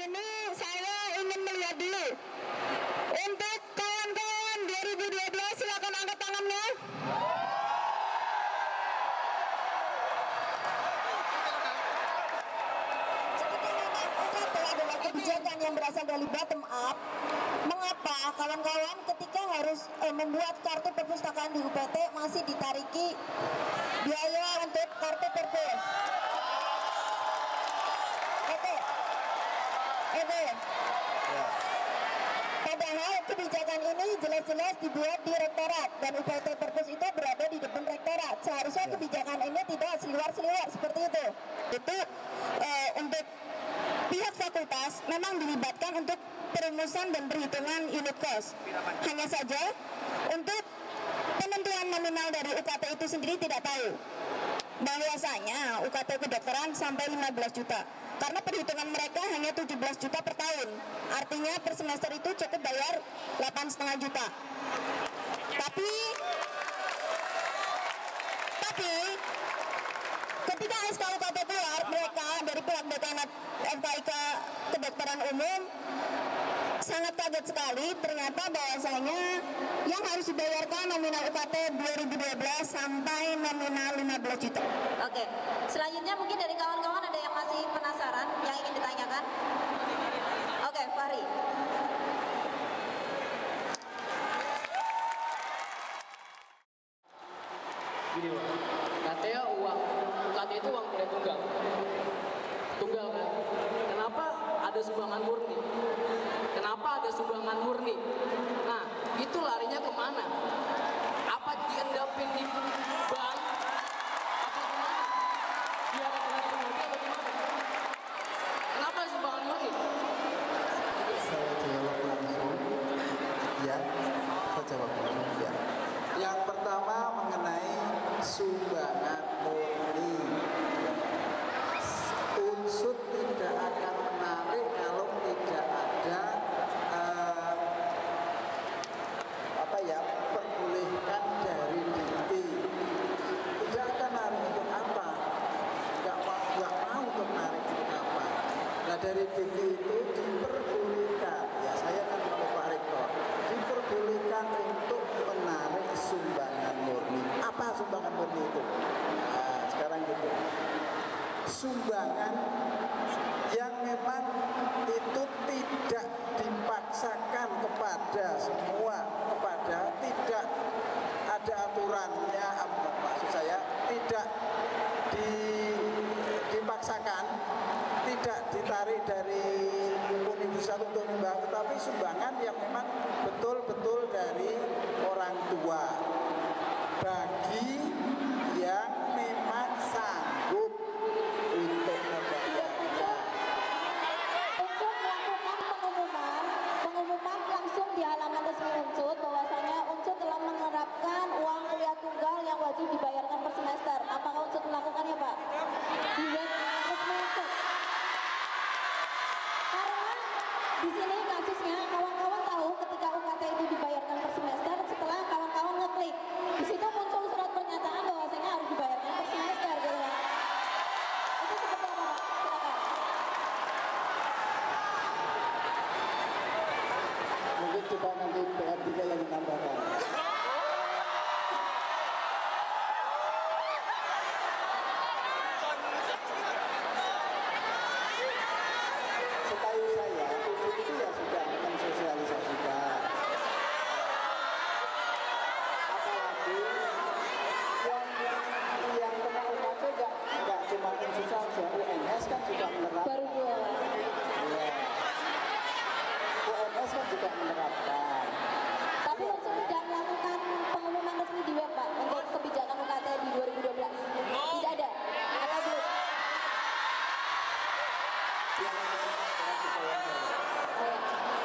sini saya ingin melihat dulu. Untuk kawan-kawan 2012 silakan angkat tangannya. Adalah kebijakan yang berasal dari bottom up. Mengapa kawan-kawan ketika harus membuat kartu perpustakaan di UPT masih ditariki biaya untuk kartu perpus? Padahal kebijakan ini jelas-jelas dibuat di rektorat dan UPT perpus itu berada di depan rektorat. Seharusnya kebijakan ini tidak seliwar-seliwar seperti itu. Itu untuk pihak fakultas memang dilibatkan untuk perumusan dan perhitungan unit cost. Hanya saja untuk penentuan nominal dari UKT itu sendiri tidak tahu. Bahwasanya UKT kedokteran sampai 15 juta. Karena perhitungan mereka hanya 17 juta per tahun. Artinya per semester itu cukup bayar 8,5 juta. Tapi ketika SK UKT keluar, mereka dari pihak dekanat FKIK Kedokteran Umum sangat kaget sekali ternyata bahwasanya yang harus dibayarkan nominal UKT 2012 sampai nominal 15 juta. Oke, selanjutnya mungkin dari kawan-kawan ada yang masih penasaran yang ingin ditanyakan. Oke, Fahri. Gini Pak, katanya UKT itu uang kuliah tunggal kan? Kenapa ada sumbangan murni? Kenapa ada sumbangan murni? Nah, itu larinya kemana? Apa diendapin di bank? Apa gimana? Biar ada pengerti atau gimana? Kenapa sumbangan murni? Saya jawab langsung. Ya, saya jawab langsung. Ya. Yang pertama mengenai sumbangan murni. Unsur tidak akan menarik kalau tidak ada perbolehkan dari DT. Tidak akan narik untuk apa? Nggak mau untuk narik untuk apa? Nah dari DT itu diperbolehkan. Ya saya kan kalau Pak Rektor diperbolehkan untuk menarik sumbangan murni. Apa sumbangan murni itu? Nah, sekarang gitu. Sumbangan yang memang itu tidak dipaksakan kepada semua, tidak ada aturannya, maksud saya tidak dipaksakan, tidak ditarik dari universitas untuk menyumbang, tetapi sumbangan yang memang betul-betul dari orang tua bagi yang memang sanggup untuk membayarnya. Unsur melakukan pengumuman langsung di halaman resmi Unsur bahwasanya Unsur telah menerapkan uang kuliah tunggal yang wajib dibayarkan per semester. Apakah Unsur melakukannya, Pak? Di web resmi Unsur. Karena di sini kasusnya kawan-kawan tahu ketika UKT itu dibayarkan per semester, setelah kawan-kawan ngeklik di situ muncul surat pernyataan bahwasanya harus dibayarkan per semester, gitu kan? Itu seperti apa, Pak? Silakan. Mungkin coba nanti PR3 yang ditambahkan. Setahu saya, Unsur itu ya sudah mensosialisasikan. Apalagi yang kena UKT nggak cuma Unsur saja, UNS kan juga menerapkan. Baru dua. Ya. UNS kan juga menerapkan. Tapi Unsur tidak melakukan pengumuman resmi di web, Pak, untuk kebijakan UKT di 2012. Tidak ada. Atau belum?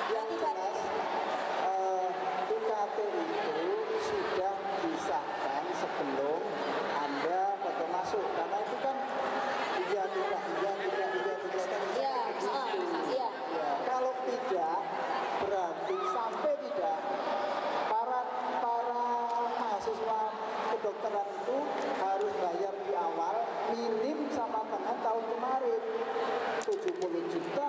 Yang jelas UKT itu sudah disahkan sebelum Anda foto masuk, karena itu kan iya tidak kan Iya, iya. ya, kalau tidak berarti sampai tidak para mahasiswa kedokteran itu harus bayar di awal minim sama tengah tahun kemarin 70 juta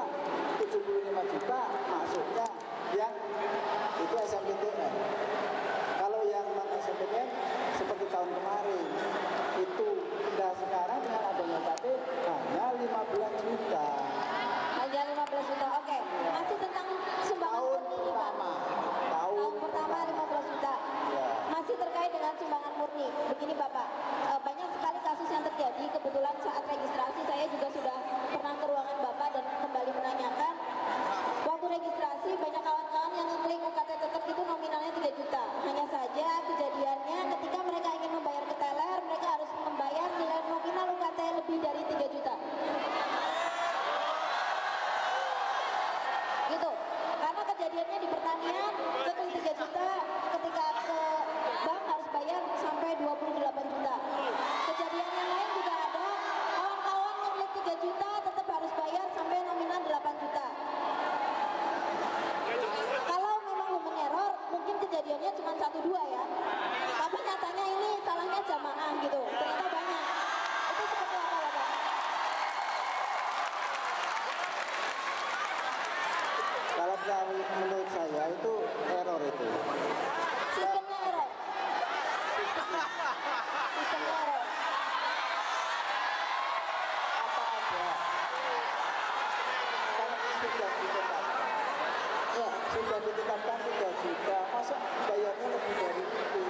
sudah ditetapkan 3 juta, masa bayarnya lebih dari itu?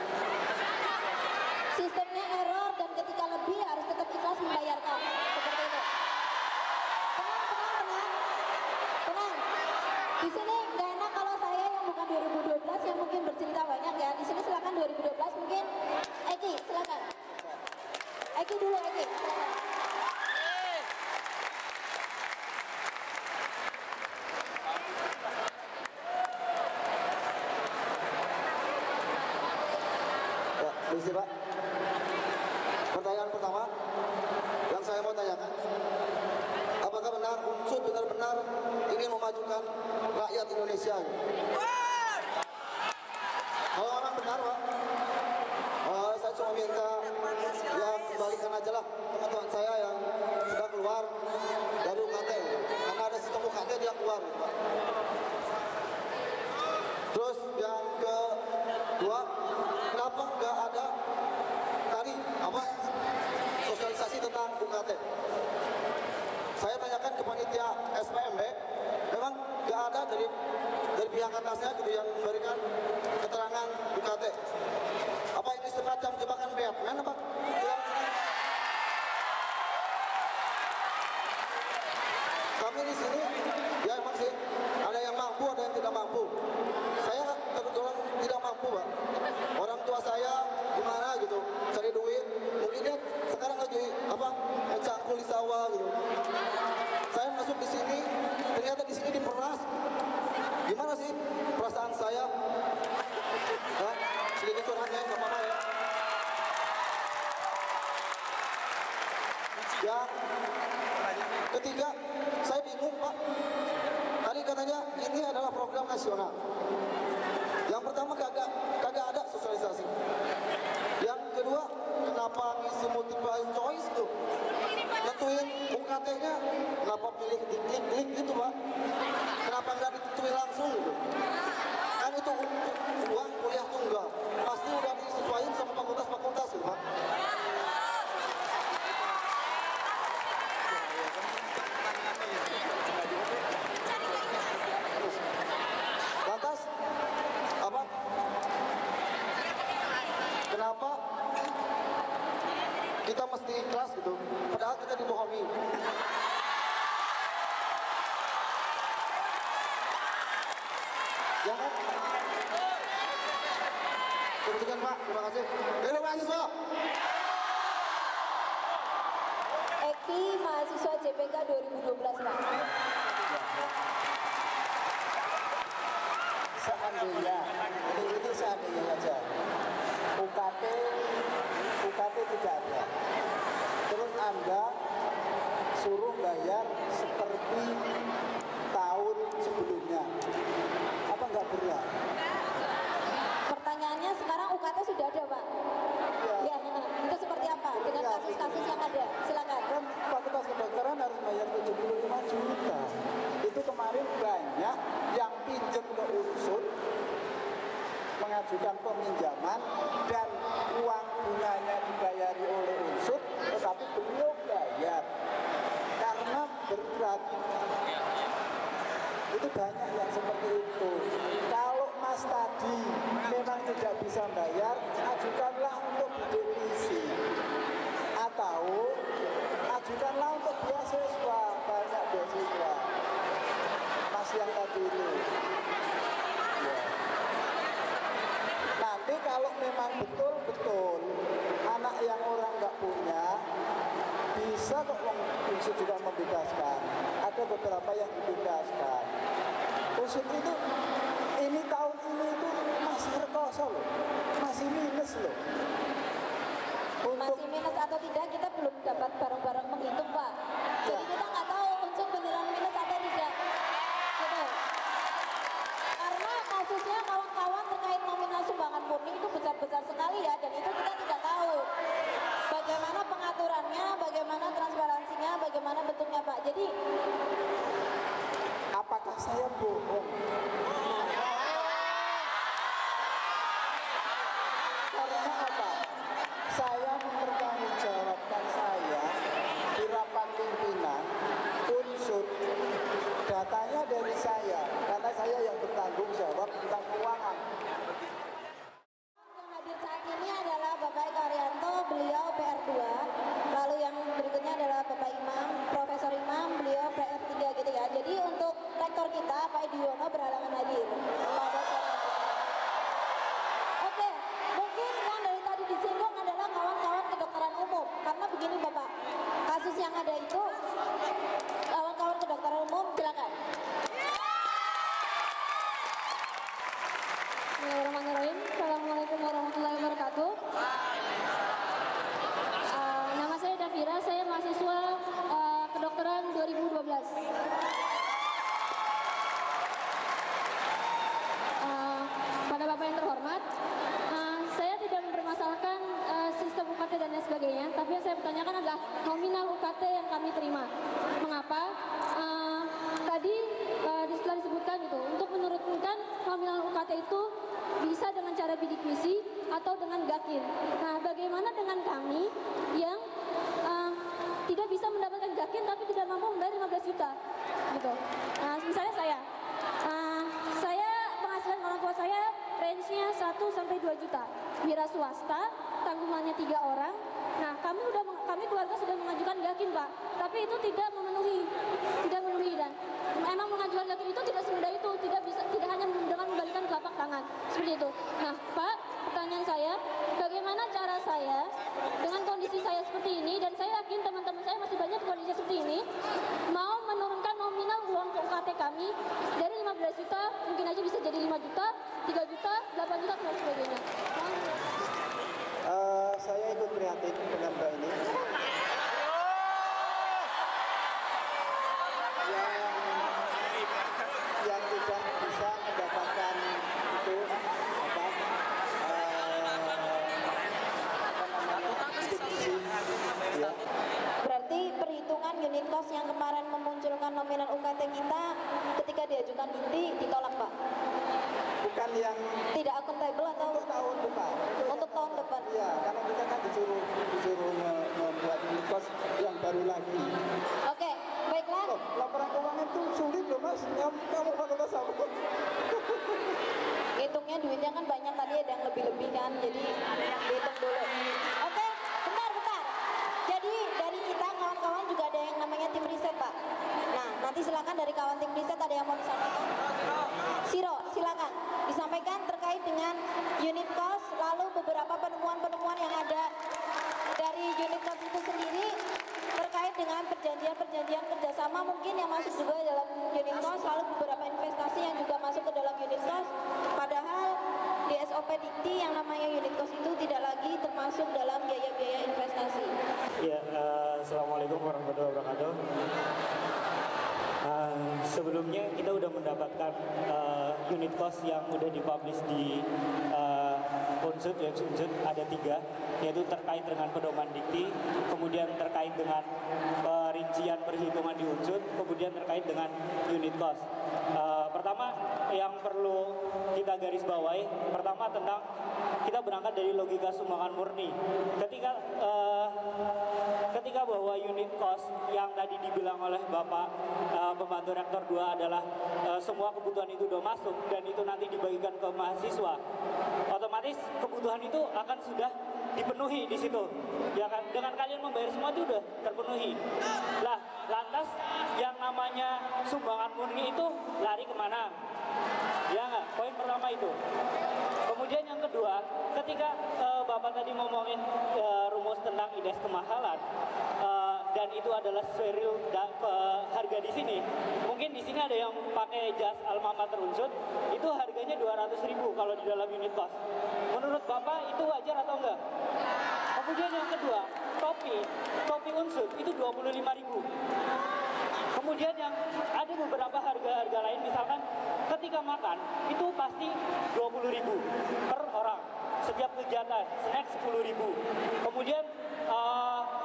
Sistemnya error dan ketika lebih harus tetap ikhlas membayarkan. Seperti itu. Tenang. Di sini nggak enak kalau saya yang bukan 2012 yang mungkin bercerita banyak ya. Di sini silakan 2012 mungkin. Eki, silakan. Eki dulu, Eki. Silakan. Ya, permisi Pak. Pertanyaan pertama yang saya mau tanyakan, apakah benar Unsur benar-benar ingin memajukan rakyat Indonesia? Kalau memang benar Pak, saya cuma minta ya kembalikan aja lah teman-teman saya yang sudah keluar dari UKT, karena ada sistem UKT dia keluar Pak. Terus yang kedua, kenapa nggak ada tadi apa sosialisasi tentang UKT? Saya tanyakan ke panitia SPMB, memang nggak ada dari pihak atasnya gitu yang memberikan keterangan UKT. Apa ini semacam jebakan Batman apa? Kami di sini ya emang sih ada yang mampu, ada yang tidak mampu. Saya kebetulan tidak mampu Pak. Orang tua saya gimana gitu cari duit, mungkin dia sekarang lagi apa mencangkul di sawah gitu. Saya masuk di sini, ternyata di sini diperas. Gimana sih perasaan saya? Hah? Sedikit curhatnya nggak apa-apa ya. Yang ketiga, saya bingung Pak. Tadi katanya ini adalah program nasional. Yang pertama kagak ada sosialisasi. Yang kedua, kenapa ngisi multiple choice tuh? Nentuin UKT-nya, kenapa pilih diklik-klik gitu Pak? Kenapa nggak ditentuin langsung gitu? Kan itu uang kuliah tunggal, pasti udah disesuaikan sama fakultas-fakultas gitu Pak. Lantas apa? Kenapa kita mesti ikhlas gitu? Padahal kita dibohongi. Ya kan? Kemudian Pak, terima kasih. Halo mahasiswa. Eki, mahasiswa JPK 2012 Pak. Seandainya, ini seandainya saja, UKT tidak ada. Terus Anda suruh bayar seperti tahun sebelumnya, apa nggak berat? Pertanyaannya sekarang UKT sudah ada Pak. Ya, itu seperti apa dengan kasus-kasus yang ada? Silakan. Kan fakultas kedokteran harus bayar 75 juta. Itu kemarin banyak yang pinjam ke Unsur, mengajukan peminjaman dan uang bunganya dibayari oleh Unsur, tetapi belum bayar karena berat. Itu banyak yang seperti itu. Kalau Mas tadi memang tidak bisa bayar, ajukanlah untuk bidik misi atau ajukanlah untuk beasiswa, banyak beasiswa. Mas yang tadi itu. Ya. Nanti kalau memang betul-betul anak yang orang nggak punya, bisa kok Unsur juga membebaskan. Ada beberapa yang dibebaskan. Unsur itu ini tahun ini itu masih rekoso loh, masih minus loh. Masih minus atau tidak kita belum dapat bareng-bareng menghitung Pak. Jadi kita nggak tahu Unsur beneran minus atau tidak. Gitu. Karena kasusnya kawan-kawan terkait nominal sumbangan murni itu besar-besar sekali ya, dan itu kita tidak tahu bagaimana pengaturannya, bagaimana transparansinya, bagaimana bentuknya Pak. Jadi apakah saya bohong? Karena apa? Saya mempertanggungjawabkan saya di rapat pimpinan Unsur, datanya dari saya, karena saya yang bertanggung jawab kita, Pak Ediono, berhalangan hadir pada sore hari. Oke, mungkin yang dari tadi disinggung adalah kawan-kawan kedokteran umum. Karena begini Bapak, kasus yang ada itu, kawan-kawan kedokteran umum, silakan. Bismillahirrahmanirrahim. Assalamualaikum warahmatullahi wabarakatuh. Nama saya Davira, saya mahasiswa kedokteran 2012. Pada Bapak yang terhormat, saya tidak mempermasalahkan sistem UKT dan lain sebagainya, tapi yang saya pertanyakan adalah nominal UKT yang kami terima. Mengapa? Tadi setelah disebutkan gitu, untuk menurunkan nominal UKT itu bisa dengan cara bidik misi atau dengan gakin. Nah, bagaimana dengan kami yang tidak bisa mendapatkan gakin tapi tidak mampu membayar 15 juta, gitu. Nah, misalnya saya penghasilan orang tua saya range-nya 1 sampai 2 juta. Wira swasta, tanggungannya 3 orang. Nah, kami keluarga sudah mengajukan gakin, Pak, tapi itu tidak memenuhi dan memang mengajukan gakin itu tidak semudah itu, tidak hanya dengan membalikan telapak tangan seperti itu. Nah, Pak, pertanyaan saya, bagaimana cara saya dengan kondisi saya seperti ini, dan saya yakin teman-teman saya masih banyak kondisi seperti ini, mau menurunkan nominal uang UKT kami dari 15 juta mungkin aja bisa jadi 5 juta, 3 juta, 8 juta dan sebagainya. Saya ikut prihatin dengan Mbak ini. Yang tidak bisa mendapatkan itu ya. Berarti perhitungan unit cost yang kemarin memunculkan nominal UKT kita ketika diajukan DITI ditolak, Pak? Bukan yang Tidak akuntabel atau untuk tahun depan. untuk tahun depan? Iya, karena kita kan disuruh membuat unit cost yang baru lagi. Oke, baiklah. Loh, laporan keuangan itu sulit loh Mas. Kamu fakultas apa? Hitungnya duitnya kan banyak, tadi ada yang lebih-lebih kan, jadi dihitung dulu. Oke, bentar. Jadi dari kita kawan-kawan juga ada yang namanya tim riset, Pak. Nah, nanti silakan dari kawan tim riset ada yang mau disampaikan. Siro, silakan disampaikan terkait dengan unit cost, lalu beberapa penemuan-penemuan yang ada dari unit cost itu sendiri terkait dengan perjanjian kerjasama mungkin yang masuk juga dalam unit cost, lalu beberapa investasi yang juga masuk ke dalam unit cost, padahal di SOP Dikti yang namanya unit cost itu tidak lagi termasuk dalam biaya-biaya investasi. Ya, Assalamualaikum warahmatullahi wabarakatuh. Sebelumnya kita udah mendapatkan unit cost yang udah dipublish di Unsud, web Unsud ada 3, yaitu terkait dengan pedoman dikti, kemudian terkait dengan perincian perhitungan di Unsud, kemudian terkait dengan unit cost. Pertama yang perlu kita garis bawahi, pertama tentang kita berangkat dari logika sumbangan murni. Ketika bahwa unit cost yang tadi dibilang oleh Bapak pembantu rektor 2 adalah semua kebutuhan itu udah masuk dan itu nanti dibagikan ke mahasiswa, otomatis kebutuhan itu akan sudah dipenuhi di situ, ya kan? Dengan kalian membayar semua itu udah terpenuhi. Lah, lantas yang namanya sumbangan murni itu lari kemana? Ya nggak? Poin pertama itu. Kemudian yang kedua, ketika Bapak tadi ngomongin rumus tentang indeks kemahalan, dan itu adalah sesuai real harga di sini. Mungkin di sini ada yang pakai jas alma mater Unsud, itu harganya 200.000 kalau di dalam unit cost. Menurut Bapak itu wajar atau enggak? Kemudian yang kedua, topi Unsud itu 25.000. Kemudian yang ada beberapa harga-harga lain, misalkan ketika makan itu pasti 20.000 per orang. Setiap kegiatan, snack 10.000. Kemudian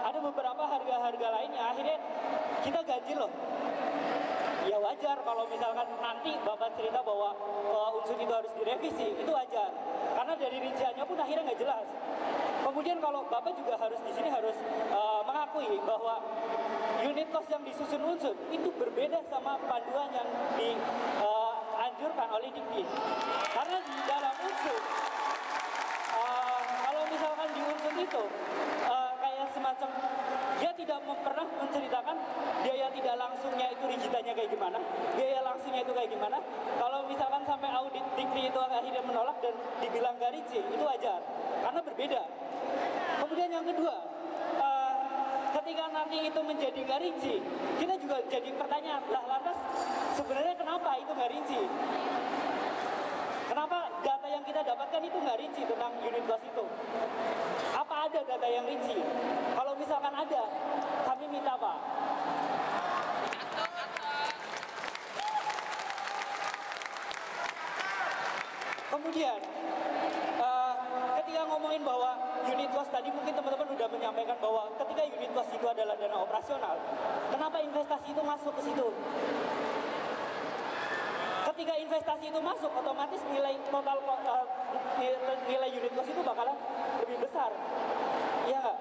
ada beberapa harga-harga lain yang akhirnya kita ganjil loh. Ya wajar kalau misalkan nanti Bapak cerita bahwa Unsud itu harus direvisi, itu wajar. Karena dari rinciannya pun akhirnya nggak jelas. Kemudian kalau Bapak juga harus di sini harus mengakui bahwa unit cost yang disusun Unsud itu berbeda sama panduan yang dianjurkan oleh Dikti. Karena di dalam Unsud, kalau misalkan di Unsud itu kayak semacam dia tidak pernah menceritakan biaya tidak biaya langsungnya itu rigidannya kayak gimana, biaya langsungnya itu kayak gimana. Kalau misalkan sampai audit Dikti itu akhirnya menolak dan dibilang gak rinci, itu wajar, karena berbeda. Kemudian yang kedua, ketika nanti itu menjadi gak rinci, kita juga jadi pertanyaan, lah lantas sebenarnya kenapa itu gak rinci? Kenapa data yang kita dapatkan itu nggak rinci tentang unit cost itu? Apa ada data yang rinci? Kalau misalkan ada, kami minta Pak. Kemudian, ketika ngomongin bahwa unit cost tadi mungkin teman-teman udah menyampaikan bahwa ketika unit cost itu adalah dana operasional, kenapa investasi itu masuk ke situ? Ketika investasi itu masuk, otomatis nilai total nilai unit cost itu bakalan lebih besar, iya nggak?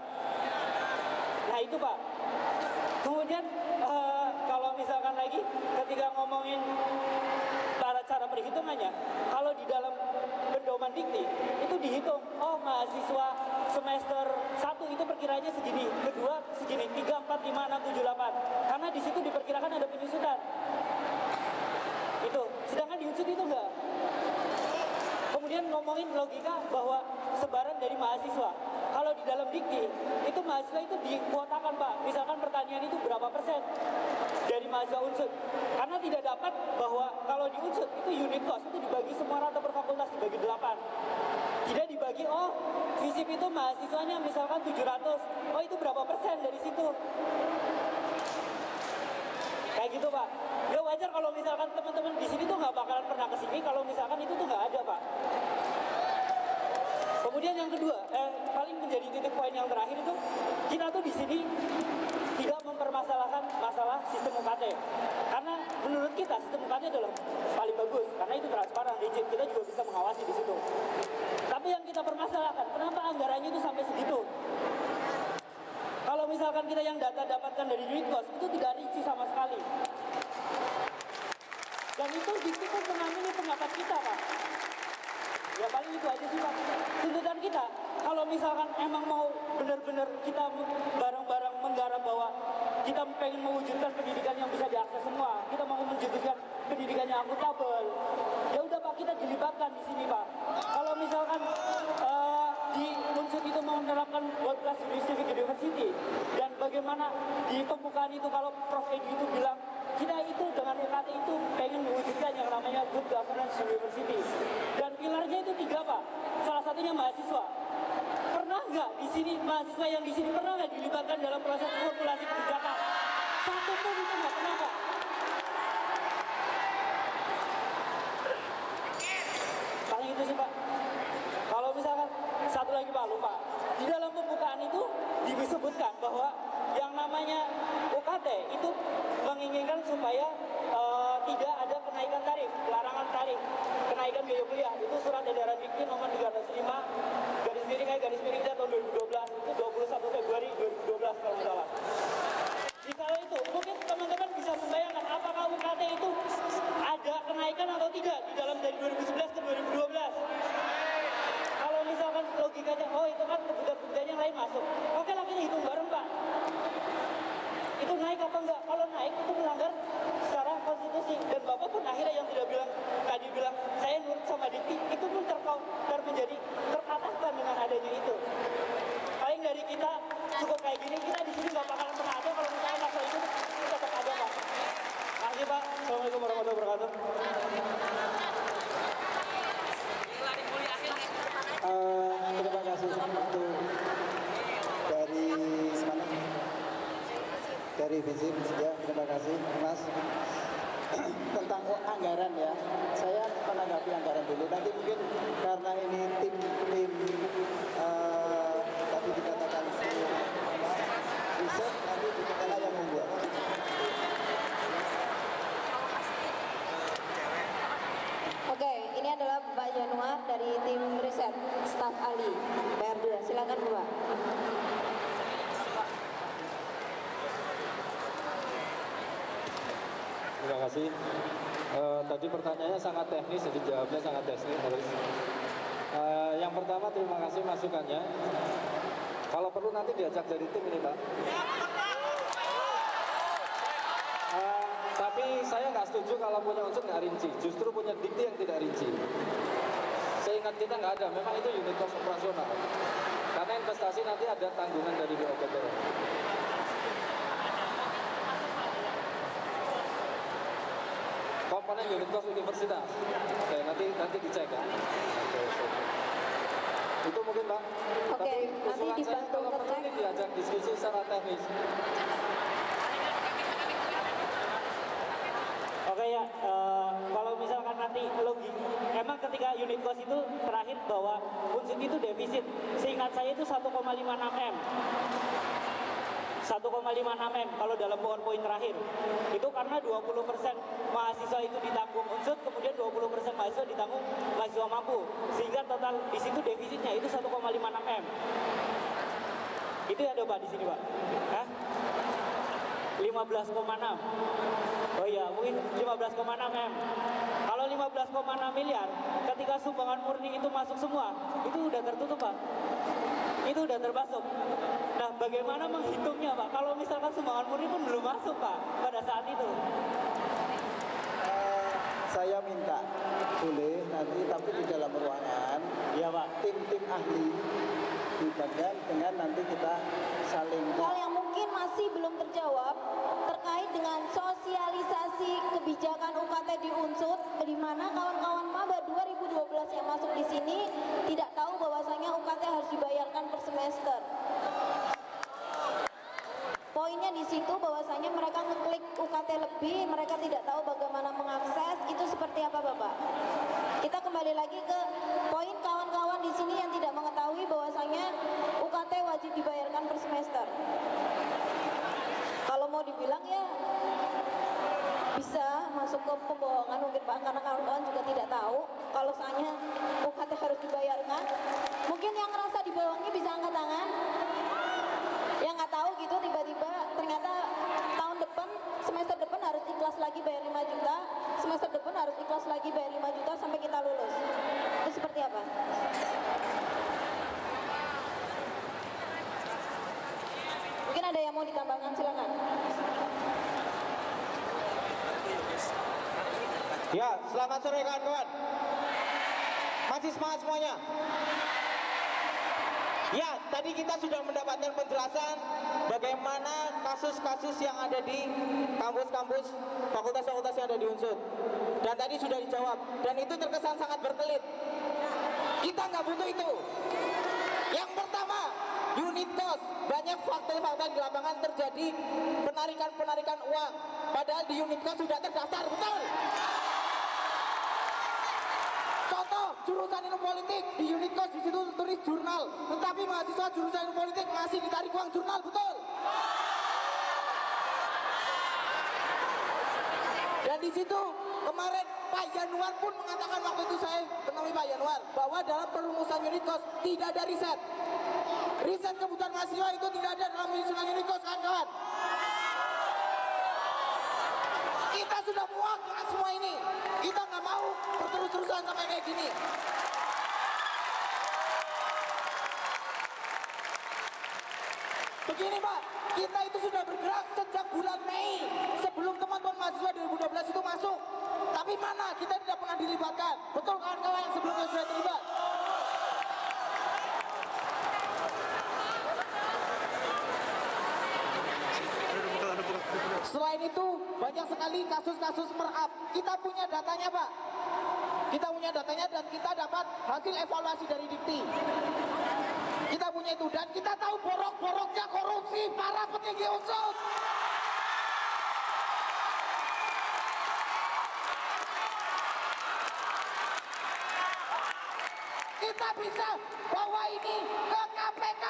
Nah itu Pak. Kemudian kalau misalkan lagi ketika ngomongin cara perhitungannya, kalau di dalam pedoman Dikti itu dihitung, oh mahasiswa semester 1 itu perkiranya segini, kedua segini, 3, 4, 5, 6, 7, 8, karena di situ diperkirakan ada penyusutan. Itu, sedangkan di unsur itu enggak. Kemudian ngomongin logika bahwa sebaran dari mahasiswa. Kalau di dalam Dikti, itu mahasiswa itu dikuotakan Pak. Misalkan pertanian itu berapa persen dari mahasiswa unsur. Karena tidak dapat bahwa kalau di unsur itu unit cost itu dibagi semua rata per fakultas, dibagi 8. Tidak dibagi, oh FISIP itu mahasiswanya misalkan 700. Oh itu berapa persen dari situ. Kayak gitu Pak. Ya wajar kalau misalkan teman-teman di sini tuh nggak bakalan pernah kesini kalau misalkan itu tuh nggak ada Pak. Kemudian yang kedua, paling menjadi titik poin yang terakhir itu, kita tuh di sini tidak mempermasalahkan masalah sistem UKT. Karena menurut kita sistem UKT adalah paling bagus, karena itu transparan, rigid, kita juga bisa mengawasi di situ. Tapi yang kita permasalahkan, kenapa anggarannya itu sampai segitu? Kalau misalkan kita yang data dapatkan dari unit cost itu tidak rinci sama sekali. Dan itu Dikti pun mengamini pendapat kita Pak. Ya paling itu aja sih Pak. Tuntutan kita, kalau misalkan emang mau benar-benar kita bareng-bareng menggarap bahwa kita pengen mewujudkan pendidikan yang bisa diakses semua, kita mau mewujudkan pendidikan yang akuntabel, ya udah Pak, kita dilibatkan di sini Pak. Kalau misalkan di unsur itu mau menerapkan world class civic university, dan bagaimana di pembukaan itu kalau Prof. Edi itu bilang kita itu dengan UKT itu pengen mewujudkan yang namanya good governance university, dan pilarnya itu 3 Pak. Salah satunya mahasiswa. Pernah nggak di sini mahasiswa yang di sini pernah nggak dilibatkan dalam proses formulasi kebijakan? Satu pun itu nggak pernah Pak. Paling itu sih Pak. Kalau misalkan satu lagi Pak, lupa. Di dalam pembukaan itu disebutkan bahwa yang namanya UKT itu menginginkan supaya tidak ada kenaikan tarif, larangan tarif, kenaikan biaya kuliah. Itu surat edaran Dikti nomor 305 garis miring tahun 2012, itu 21 Februari 2012 kalau nggak salah. Di kala itu mungkin teman-teman bisa membayangkan apakah UKT itu ada kenaikan atau tidak di dalam dari 2011 ke 2012. Kalau misalkan logikanya, oh itu kan kebutuhan yang lain masuk, oke lah kita hitung bareng Pak. Itu naik apa enggak? Kalau naik itu melanggar secara konstitusi, dan Bapak pun akhirnya yang tidak bilang tadi bilang saya nurut sama Dikti, itu pun menjadi terpatahkan dengan adanya itu. Paling dari kita cukup kayak gini, kita di sini nggak bakalan pernah ada kalau misalnya masalah itu tetap ada Pak. Makasih Pak. Assalamualaikum warahmatullahi wabarakatuh. Terima kasih untuk dari FISIP ya, terima kasih Mas. Tentang anggaran ya, saya menanggapi anggaran dulu. Nanti mungkin karena ini tim tadi dikatakan riset, nanti kita yang membuat. Oke, ini adalah Pak Januar dari tim riset staf ahli PR2. Silakan Bapak. Terima kasih. Tadi pertanyaannya sangat teknis, jadi jawabnya sangat teknis. Yang pertama terima kasih masukannya. Kalau perlu nanti diajak dari tim ini Pak. saya nggak setuju kalau punya unsur nggak rinci, justru punya dikti yang tidak rinci. Seingat kita nggak ada, memang itu unit cost operasional. Karena investasi nanti ada tanggungan dari BOPT. Komponen unit cost universitas. Oke, nanti dicek ya. Oke. Itu mungkin Pak. Oke, Tapi nanti usulan saya dibantu kalau perlu ngecek. ini diajak diskusi secara teknis. Oke ya, kalau misalkan nanti logik, emang ketika unit cost itu terakhir bahwa unsur itu defisit, seingat saya itu 1,56 M. 1,56 M kalau dalam PowerPoint terakhir. Itu karena 20% mahasiswa itu ditanggung unsur, kemudian 20% mahasiswa ditanggung mahasiswa mampu. Sehingga total di situ defisitnya itu 1,56 M. Itu ada Pak di sini Pak? Hah? 15,6. Oh iya, mungkin 15,6 M. Kalau 15,6 miliar, ketika sumbangan murni itu masuk semua, itu udah tertutup Pak. Itu udah terbasuk. Nah, bagaimana menghitungnya Pak? Kalau misalkan sumbangan murni pun belum masuk Pak pada saat itu. Saya minta boleh nanti tapi di dalam ruangan Iya Pak. tim-tim ahli dibagian dengan nanti kita saling Hal yang mungkin masih belum terjawab terkait dengan sosialisasi kebijakan UKT di Unsut, di mana kawan-kawan maba 2012 yang masuk di sini tidak tahu bahwasanya UKT harus dibayarkan per semester. Poinnya di situ bahwasanya mereka ngeklik UKT lebih, mereka tidak tahu bagaimana mengakses, itu seperti apa Bapak? Kita kembali lagi ke poin kawan-kawan di sini yang tidak mengetahui bahwasanya UKT wajib dibayarkan per semester. Kalau mau dibilang ya bisa masuk ke pembohongan mungkin Pak, karena kawan-kawan juga tidak tahu kalau misalnya UKT harus dibayarkan. Mungkin yang ngerasa dibohongi bisa angkat tangan. Yang nggak tahu gitu tiba-tiba ternyata tahun depan, semester depan harus ikhlas lagi bayar 5 juta, semester depan harus ikhlas lagi bayar 5 juta sampai kita lulus. Itu seperti apa? Mungkin ada yang mau ditambahkan, silakan. Ya, selamat sore kawan-kawan. Masih semangat semuanya? Ya, tadi kita sudah mendapatkan penjelasan bagaimana kasus-kasus yang ada di kampus-kampus, fakultas-fakultas yang ada di Unsur. Dan tadi sudah dijawab, dan itu terkesan sangat berkelit. Kita nggak butuh itu. Yang pertama, unit cost. Banyak fakta-fakta di lapangan terjadi penarikan-penarikan uang. Padahal di unit cost sudah terdaftar, betul? Contoh, jurusan ilmu politik di unit cost di situ tertulis jurnal, tetapi mahasiswa jurusan ilmu politik masih ditarik uang jurnal, betul? Dan di situ kemarin Pak Yanuar pun mengatakan waktu itu saya menemui Pak Yanuar bahwa dalam perumusan unit cost tidak ada riset. Riset kebutuhan mahasiswa itu tidak ada dalam penyusunan unit cost, kawan-kawan. Kita sudah muak dengan semua ini. Kita nggak mau berterus-terusan sampai kayak gini. Begini Pak, kita itu sudah bergerak sejak bulan Mei sebelum teman-teman mahasiswa 2012 itu masuk. Tapi mana kita tidak pernah dilibatkan. Betul kawan-kawan yang sebelumnya sudah terlibat? Selain itu banyak sekali kasus-kasus merap. Kita punya datanya Pak. Kita punya datanya dan kita dapat hasil evaluasi dari Dikti. Kita punya itu dan kita tahu borok-boroknya korupsi para petinggi Unsur. Kita bisa bawa ini ke KPK.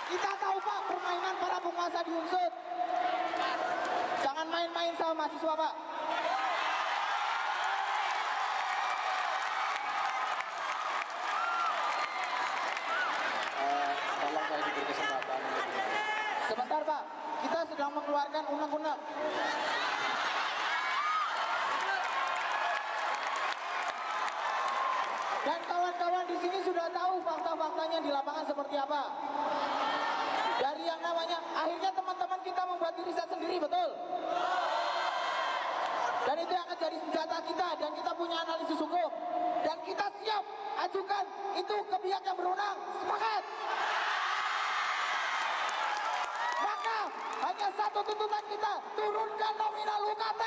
Kita tahu Pak permainan para penguasa di Unsur. Jangan main-main sama mahasiswa Pak. tolong saya diberi kesempatan. Sebentar Pak, kita sedang mengeluarkan undang-undang. Dan kawan-kawan di sini sudah tahu fakta-faktanya di lapangan seperti apa. Dari yang akhirnya teman-teman kita membuat riset sendiri, betul? Dan itu akan jadi senjata kita, dan kita punya analisis hukum, dan kita siap ajukan itu ke pihak yang berwenang. Semangat! Maka hanya satu tuntutan kita, turunkan nominal UKT.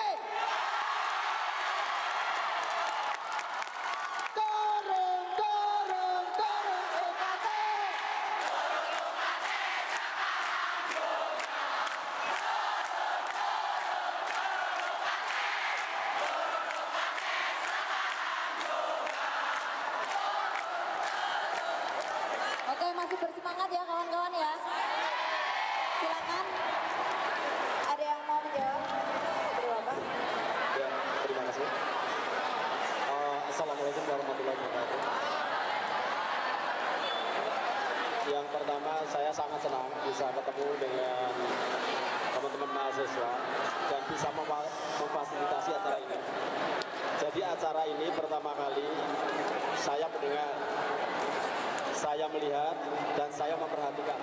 Turun UKT. Oke, masih bersemangat ya kawan-kawan ya. Silakan. Ada yang mau menjawab? Bapak? Ya, terima kasih. Assalamualaikum warahmatullahi wabarakatuh. Yang pertama, saya sangat senang bisa ketemu dengan teman-teman mahasiswa dan bisa memfasilitasi acara ini. Jadi acara ini pertama kali saya mendengar, saya melihat, dan saya memperhatikan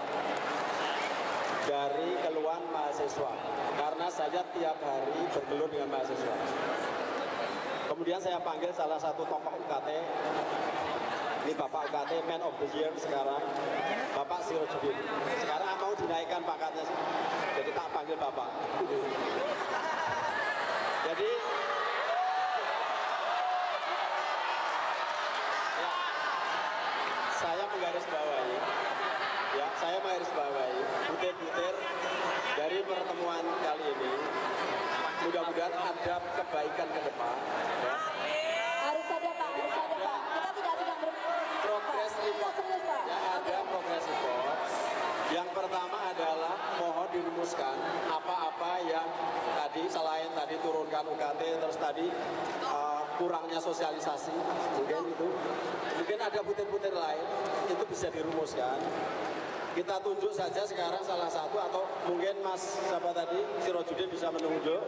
dari keluhan mahasiswa, karena saya tiap hari bergelut dengan mahasiswa. Kemudian saya panggil salah satu tokoh UKT, ini Bapak UKT Man of the Year sekarang, Bapak Sirojudin. Sekarang mau dinaikkan pangkatnya, jadi tak panggil Bapak. Jadi ya, saya menggarisbawahi, butir-butir dari pertemuan kali ini. Mudah-mudahan ada kebaikan ke depan. Ya. Harus saja Pak, harus saja Pak. Kita tidak sedang Progress report. serius Pak. Yang ada progress report. Yang pertama adalah mohon dirumuskan apa-apa yang tadi selain tadi turunkan UKT, terus tadi kurangnya sosialisasi, mungkin ada butir-butir lain, itu bisa dirumuskan. Kita tunjuk saja sekarang salah satu, atau mungkin Mas siapa tadi, Sirojudin bisa menunjuk,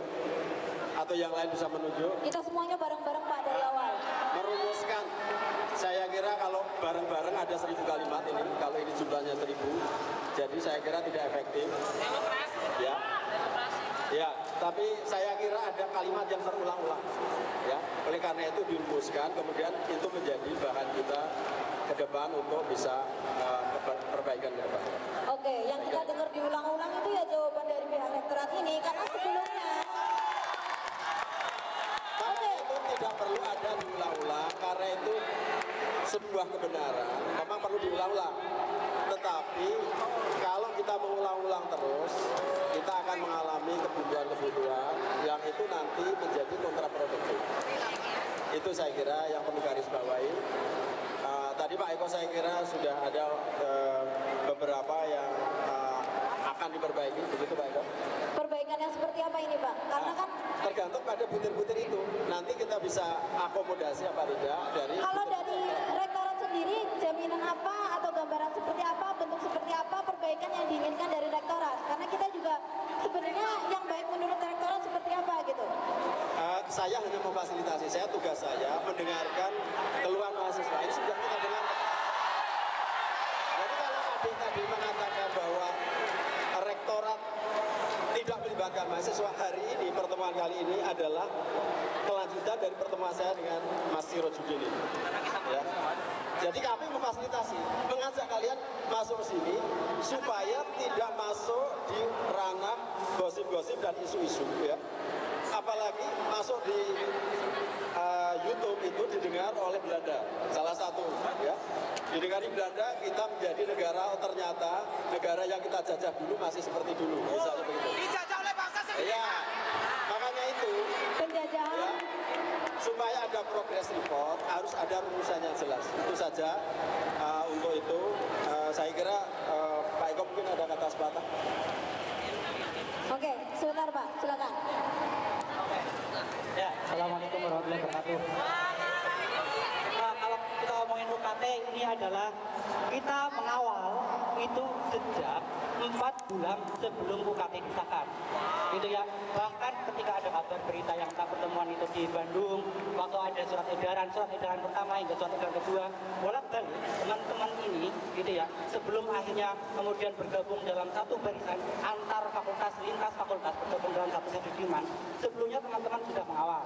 atau yang lain bisa menunjuk. Kita semuanya bareng-bareng Pak dari awal. Merumuskan, saya kira kalau bareng-bareng ada 1000 kalimat ini, kalau ini jumlahnya 1000, jadi saya kira tidak efektif. Ya, ya, tapi saya kira ada kalimat yang terulang-ulang. Ya, oleh karena itu dirumuskan, kemudian itu menjadi bahan kita ke depan untuk bisa perbaikan ke depan. Oke, yang kita dengar diulang-ulang itu ya jawaban dari pihak rektorat ini, karena sebelumnya. Karena itu tidak perlu ada diulang-ulang, karena itu sebuah kebenaran, memang perlu diulang-ulang. Tetapi kalau kita mengulang-ulang terus, kita akan mengalami kebutuhan-kebutuhan yang itu nanti menjadi kontraproduktif. Itu saya kira yang perlu garis bawahi. Tadi Pak Eko saya kira sudah ada beberapa yang akan diperbaiki, begitu Pak Eko? Perbaikan yang seperti apa ini Pak? Karena kan tergantung pada butir-butir itu. Nanti kita bisa akomodasi apa tidak dari. kalau dari rektorat sendiri, jaminan apa atau gambaran seperti apa, bentuk seperti apa perbaikan yang diinginkan dari rektorat? Karena kita juga sebenarnya yang baik menurut rektorat seperti apa gitu? Saya hanya memfasilitasi, tugas saya mendengarkan keluhan mahasiswa. Ini sudah kita dengar. Jadi kalau adik tadi mengatakan bahwa rektorat tidak melibatkan mahasiswa, hari ini pertemuan kali ini adalah kelanjutan dari pertemuan saya dengan Mas Sirojudin ini. Ya. Jadi kami memfasilitasi, mengajak kalian masuk ke sini supaya tidak masuk di ranah gosip-gosip dan isu-isu, ya. Apalagi masuk di YouTube itu didengar oleh Belanda, salah satu, ya. Didengar di Belanda, kita menjadi negara, ternyata negara yang kita jajah dulu masih seperti dulu, misalnya begitu. Dijajah oleh bangsa sendiri. Iya, makanya itu. Penjajahan. Ya, supaya ada progress report harus ada rumusan yang jelas. Itu saja. Untuk itu saya kira Pak Eko mungkin ada kata sepatah. Oke, sebentar Pak, silakan. Ya, Assalamualaikum warahmatullahi wabarakatuh. Kalau kita ngomongin UKT, ini adalah kita mengawal itu sejak 4 4 bulan sebelum UKT disahkan. Gitu ya. Bahkan ketika ada kabar berita yang tak pertemuan itu di Bandung, waktu ada surat edaran pertama hingga surat edaran kedua, bolak-balik teman-teman ini gitu ya, sebelum akhirnya kemudian bergabung dalam satu barisan antar fakultas, lintas fakultas bergabung dalam satu sesi demand, sebelumnya teman-teman sudah mengawal.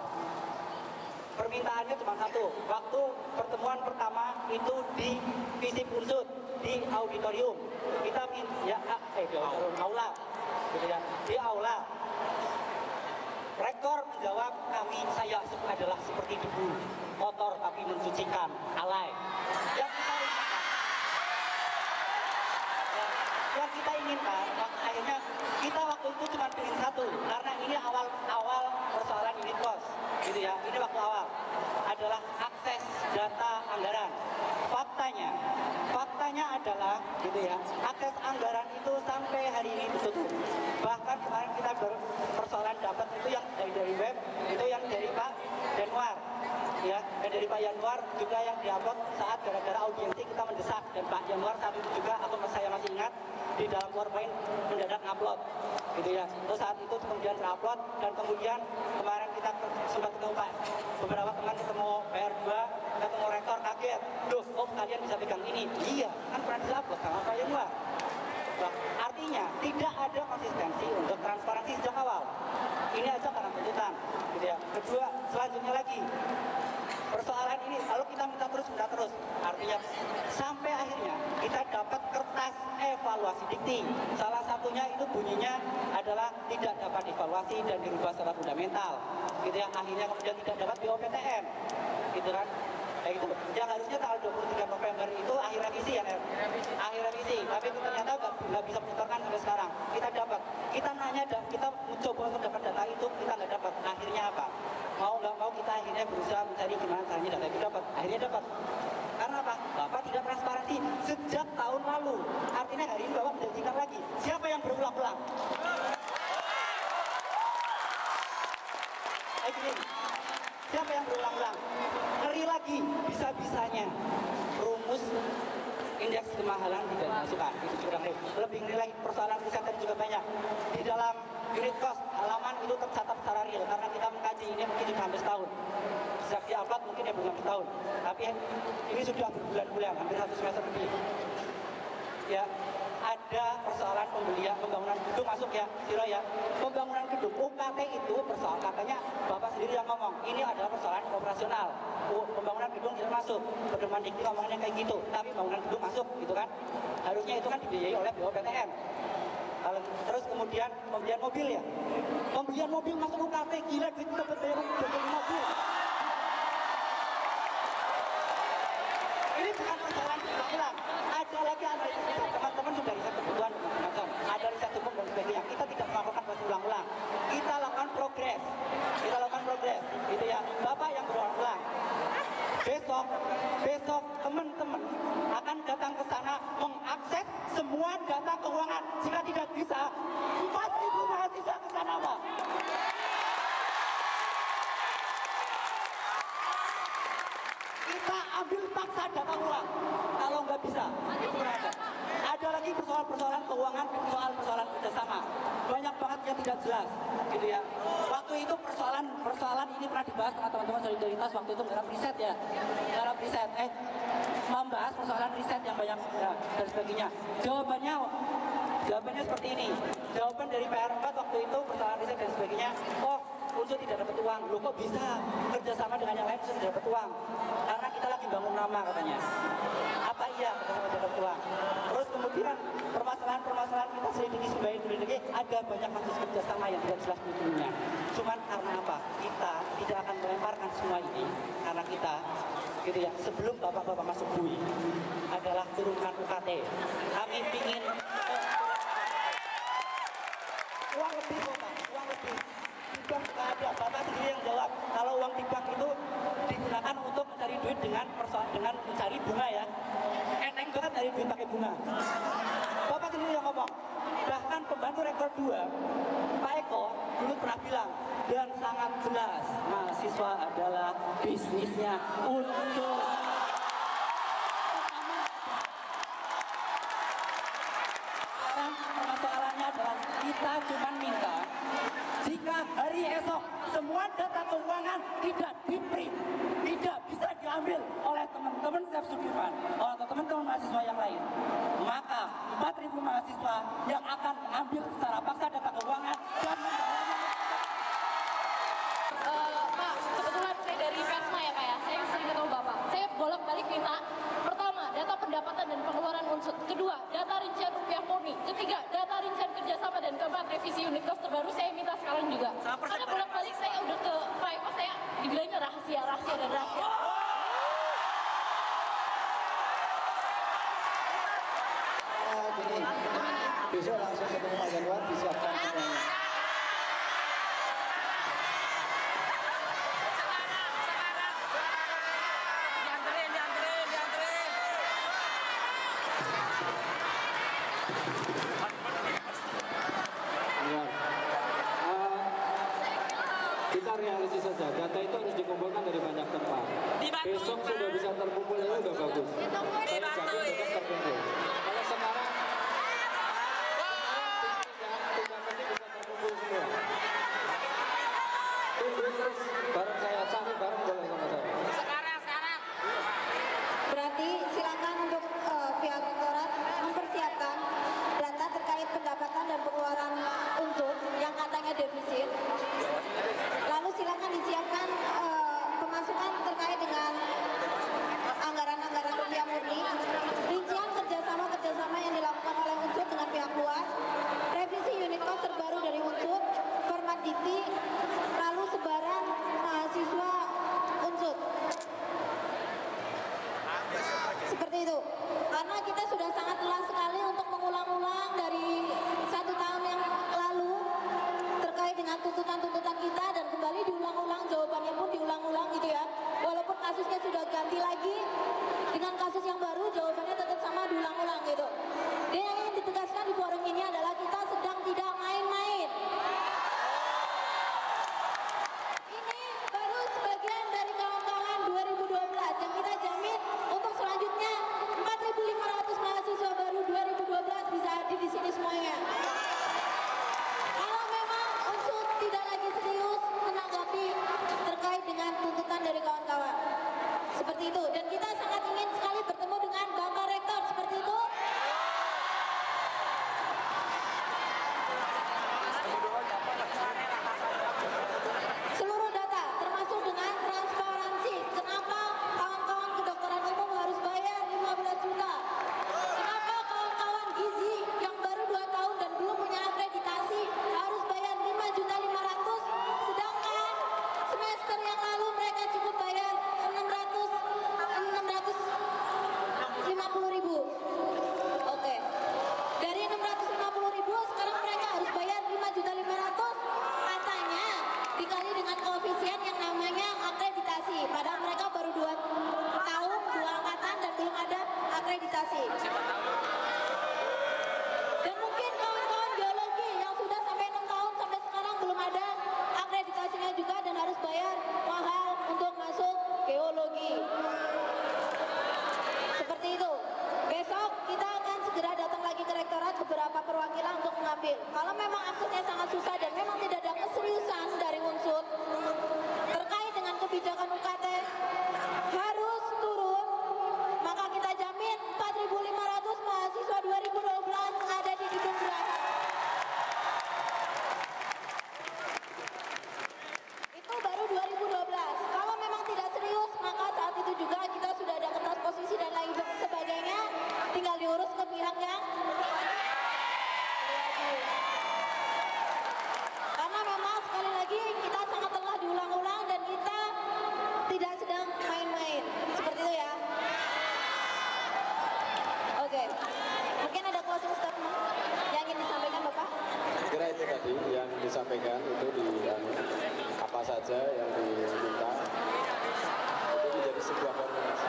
Permintaannya cuma satu, waktu pertemuan pertama itu di Visip Unsud, di auditorium. Kita aula, gitu ya, di aula. Rektor menjawab, saya adalah seperti debu, kotor tapi mensucikan, alay. Yang kita inginkan, akhirnya kita waktu itu cuma pilih satu, karena ini awal persoalan unit cost, gitu ya. Ini waktu awal adalah akses data anggaran. Faktanya adalah, gitu ya, akses anggaran itu sampai hari ini ditutup. Bahkan kemarin kita persoalan dapat itu yang dari web, itu yang dari Pak Januar, ya, dan dari Pak Januar juga yang diupload saat gara-gara audiensi kita mendesak, dan Pak Januar saat itu juga saya masih ingat di dalam PowerPoint mendadak upload, gitu ya. Terus saat itu kemudian terupload, dan kemudian kemarin kita sempat ketemu Pak, beberapa teman ketemu PR2, ketemu rektor, kaget, loh, kalian bisa pegang ini? Iya, kan pernah di-upload sama Pak Januar. Nah, artinya tidak ada konsistensi untuk transparansi sejak awal. Ini aja karena tuntutan, gitu ya. Kedua, selanjutnya lagi persoalan ini, lalu kita minta terus, artinya sampai akhirnya kita dapat kertas evaluasi dikti. Salah satunya itu bunyinya adalah tidak dapat evaluasi dan dirubah secara fundamental, gitu ya. Akhirnya kemudian tidak dapat BOPTN, gitu kan. Kayak gitu. Yang harusnya tanggal 23 November itu akhir revisi ya, akhir revisi, tapi itu ternyata nggak bisa menyetorkan sampai sekarang. Kita nanya, kita mencoba untuk dapat data itu, kita nggak dapat. Akhirnya apa? Mau nggak mau kita akhirnya berusaha mencari gimana caranya data itu dapat. Akhirnya dapat. Karena apa? Bapak tidak transparansi sejak tahun lalu. Artinya hari ini Bapak menjanjikan lagi. Siapa yang berulang-ulang? Siapa yang berulang-ulang? Ngeri lagi, bisa-bisanya rumus indeks kemahalan tidak dimasukkan. Itu juga ngeri. Lebih ngeri lagi, persoalan riset tadi juga banyak. Di dalam unit cost, halaman itu tercatat secara real, karena kita mengkaji ini mungkin sudah hampir setahun. Sejak di-upload mungkin ya belum setahun. Tapi ini sudah berbulan-bulan, hampir 1 semester lebih. Ya, ada persoalan pembangunan gedung masuk ya, Siro ya. Pembangunan gedung, UKT itu persoalan, katanya Bapak sendiri yang ngomong, ini adalah persoalan operasional. Pembangunan gedung tidak masuk, pedoman dikti ngomongnya kayak gitu, tapi pembangunan gedung masuk, gitu kan. Harusnya itu kan dibiayai oleh BOPTN. Terus kemudian pembelian mobil ya. Pembelian mobil masuk UKT, gila duit kita berbayar mobil. Ini bukan persoalan ulang. Ada lagi analisis riset, teman-teman sudah riset kebutuhan dan macam-macam. Ada riset hukum dan sebagainya. Kita tidak melakukan proses ulang-ulang. Kita lakukan progres, gitu ya. Bapak yang berulang-ulang. Besok teman-teman akan datang ke sana mengakses semua data keuangan. Jika tidak bisa, 4.000 mahasiswa ke sana, Pak. Kita ambil paksa data ulang. Kalau nggak bisa, itu berada. Ada lagi persoalan-persoalan keuangan, persoalan kerjasama. Banyak banget yang tidak jelas, gitu ya. Waktu itu persoalan ini pernah dibahas dengan teman-teman solidaritas waktu itu dalam riset ya, membahas persoalan riset yang banyak ya, dan sebagainya. Jawabannya seperti ini. Jawaban dari PR4 waktu itu persoalan riset dan sebagainya. Unsur tidak dapat uang. Loh kok bisa kerjasama dengan yang lain Unsur tidak dapat uang? Karena kita lagi bangun nama katanya. Apa iya kerjasama tidak dapat uang? Terus kemudian permasalahan kita selidiki ada banyak kasus kerjasama yang tidak jelas bunyinya. Cuman karena apa? Kita tidak akan melemparkan semua ini karena kita gitu ya, sebelum bapak-bapak masuk bui adalah turunkan UKT. Kami ingin uang lebih Bapak, uang lebih. Bank nggak ada, Bapak sendiri yang jawab. Kalau uang di bank itu digunakan untuk mencari duit dengan mencari bunga ya. Enteng banget dari duit pakai bunga. Bapak sendiri yang ngomong. Bahkan pembantu rektor 2, Pak Eko, dulu pernah bilang, dan sangat jelas, mahasiswa adalah bisnisnya Unsur. Sekarang kita cuma minta jika hari esok semua data keuangan tidak di-print, tidak bisa diambil oleh teman-teman Chef Sudirman atau teman-teman mahasiswa yang lain, maka 4.000 mahasiswa yang akan mengambil secara paksa data keuangan dan membawanya. Pak, kebetulan saya dari Persma ya Kak ya, saya sering ketemu Bapak. Saya bolak-balik minta, pertama, data pendapatan dan pengeluaran unsur. Kedua, data rincian rupiah murni. Ketiga, data rincian kerjasama. Dan keempat, revisi unit cost terbaru saya minta sekarang juga. Karena bolak-balik saya udah ke Pak Eko, saya dibilangnya rahasia dan rahasia. Gini, besok langsung ketemu Pak Januar, disiapkan semuanya. Kita realistis saja, data itu harus dikumpulkan dari banyak tempat. Besok sudah bisa terkumpul, itu udah bagus. Saya jamin besok terkumpul. Kalau sekarang tidak pasti bisa terkumpul semua. Tunggu terus, bareng saya cari bareng boleh sama saya. Sekarang. Berarti silakan untuk pihak rektorat mempersiapkan data terkait pendapatan dan pengeluaran unsur yang katanya defisit. Lalu silakan disiapkan pemasukan terkait dengan anggaran-anggaran rupiah murni, rincian kerjasama yang dilakukan oleh unsur dengan pihak luar, revisi unit cost terbaru dari unsur, format dikti, lalu sebaran mahasiswa unsur. Seperti itu. Karena kita sudah sangat lelah sekali untuk mengulang-ulang dari 1 tahun yang lalu terkait dengan tuntutan-tuntutan kita, dan kembali diulang-ulang, jawabannya pun diulang-ulang gitu ya. Walaupun kasusnya sudah ganti lagi dengan kasus yang baru, jawabannya tetap sama, diulang-ulang gitu. Dan yang ingin ditegaskan di forum ini adalah kita sedang tidak main-main. Ini baru sebagian dari kawan-kawan 2012 yang kita jamin untuk selanjutnya 4.500 mahasiswa baru 2012 bisa hadir di sini semuanya. Kalau memang unsur tidak lagi serius menanggapi terkait dengan tuntutan dari kawan-kawan. Seperti itu. Dan kita sangat ingin sekali bertemu dengan Bapak Rektor. Seperti itu. Seluruh data termasuk dengan transparansi. Kenapa kawan-kawan kedokteran umum harus bayar 15 juta? Kenapa kawan-kawan gizi yang baru 2 tahun dan belum punya akreditasi harus bayar 5.500.000, sedangkan semester yang lalu mereka cukup bayar 650.000. Oke. Dari 650.000 sekarang mereka harus bayar 5.500.000, katanya dikali dengan koefisien yang namanya akreditasi. Padahal mereka baru 2 tahun, 2 angkatan dan belum ada akreditasi. Dan mungkin kawan-kawan geologi yang sudah sampai 6 tahun sampai sekarang belum ada akreditasinya juga dan harus bayar mahal untuk masuk geologi. Seperti itu. Besok kita akan segera datang lagi ke rektorat beberapa perwakilan untuk mengambil. Kalau memang aksesnya sangat susah dan memang tidak ada keseriusan dari unsur terkait dengan kebijakan UKT harus turun, maka kita jamin 4.500 mahasiswa 2012 ada di gedung Geraha. Itu baru 2012. Kalau memang tidak serius, maka saat itu juga kita sudah ada kertas posisi dan lain sebagainya, tinggal diurus ke pihak yang karena memang sekali lagi kita sangat telah diulang-ulang dan kita tidak sedang main-main. Seperti itu ya. Oke. Mungkin ada closing statement yang ingin disampaikan Bapak? Kira itu tadi yang disampaikan itu apa saja yang diminta itu menjadi sebuah formulasi.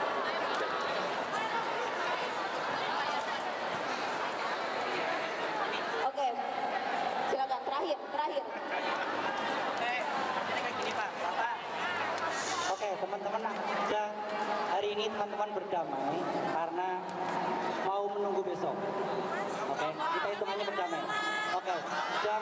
Oke. Silakan terakhir. Oke, teman-teman aja hari ini teman-teman berdamai karena mau menunggu besok. Oke, kita hitungannya berdamai. Oke, jam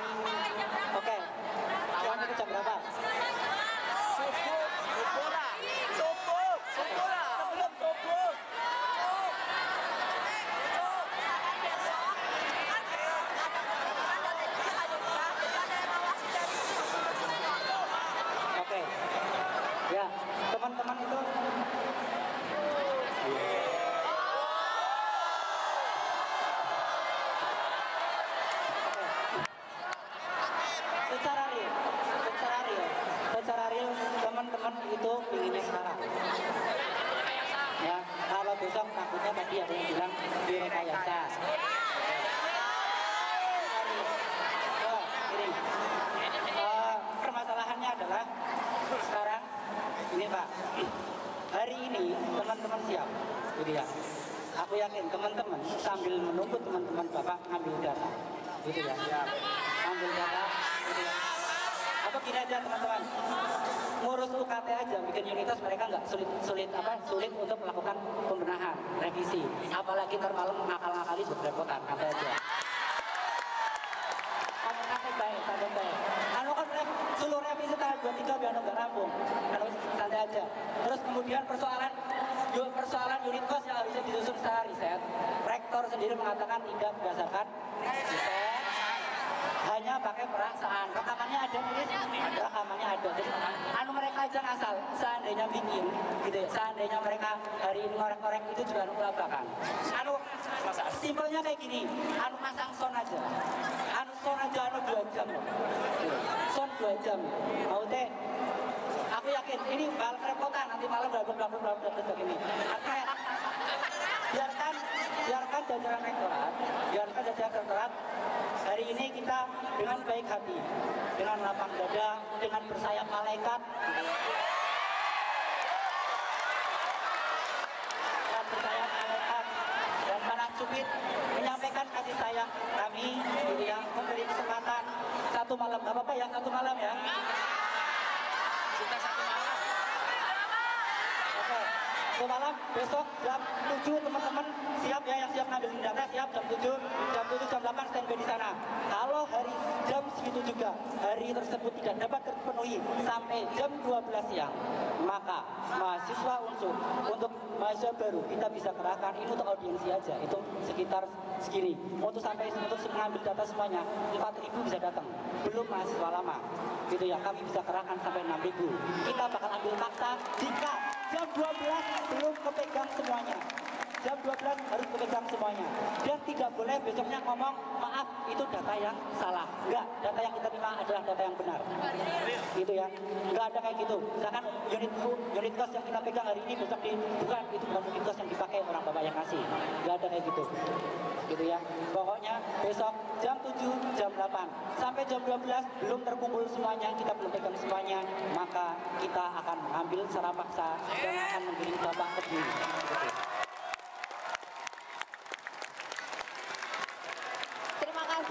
gitu ya. Aku yakin teman-teman sambil menunggu teman-teman Bapak ngambil data, gitu ya. Ambil data, gitu ya. Atau gini aja teman-teman, ngurus UKT aja, bikin unitas mereka nggak sulit untuk melakukan pembenahan, revisi. Apalagi termalam ngakal-ngakali berrepotan, ada aja. Santai baik. Anu kan seluruh revisi tanggal 23 biar nggak rampung. Harus santai aja. Terus kemudian persoalan unit cost yang harusnya disusun secara riset. Rektor sendiri mengatakan tidak berdasarkan riset, hanya pakai perasaan. Rekamannya ada, rekamannya ada. Jadi anu mereka aja ngasal. Seandainya bikin, gitu ya. Seandainya mereka hari ini ngorek-ngorek itu juga anu kelabakan. Anu simpelnya kayak gini. Anu pasang sound aja. Son aja 2 jam, son 2 jam. Mau teh, aku yakin ini bakal kerepotan nanti malam dapat begini. Biarkan jajaran rektorat. Hari ini kita dengan baik hati, dengan lapang dada, dengan bersayap malaikat. Dan panas cubit menyampaikan kasih sayang kami yang memberi kesempatan 1 malam. Gak apa-apa ya, 1 malam ya. Kita 1 malam. Oke, 1 malam besok jam 7 teman-teman siap ya, yang siap ngambil data siap jam 7, jam 8 standby di sana. Kalau hari jam segitu juga hari tersebut tidak dapat terpenuhi sampai jam 12 siang, maka mahasiswa unsur untuk mahasiswa baru kita bisa kerahkan ini untuk audiensi aja, itu sekitar segini. Untuk mengambil data semuanya 4.000 bisa datang, belum mahasiswa lama, gitu ya. Kami bisa kerahkan sampai 6.000. Kita bakal ambil paksa jika jam 12 belum kepegang semuanya. Jam 12 harus kepegang semuanya. Dan tidak boleh besoknya ngomong, maaf itu data yang salah. Enggak, data yang kita terima adalah data yang benar. Gitu ya. Enggak ada kayak gitu. Misalkan unit cost yang kita pegang hari ini besok bukan, itu bukan unit cost yang dipakai orang Bapak yang ngasih. Enggak ada kayak gitu. Gitu ya. Pokoknya besok jam 7, jam 8 sampai jam 12 belum terkumpul semuanya, kita belum pegang semuanya, maka kita akan mengambil secara paksa dan akan memberi Bapak pergi. Gitu.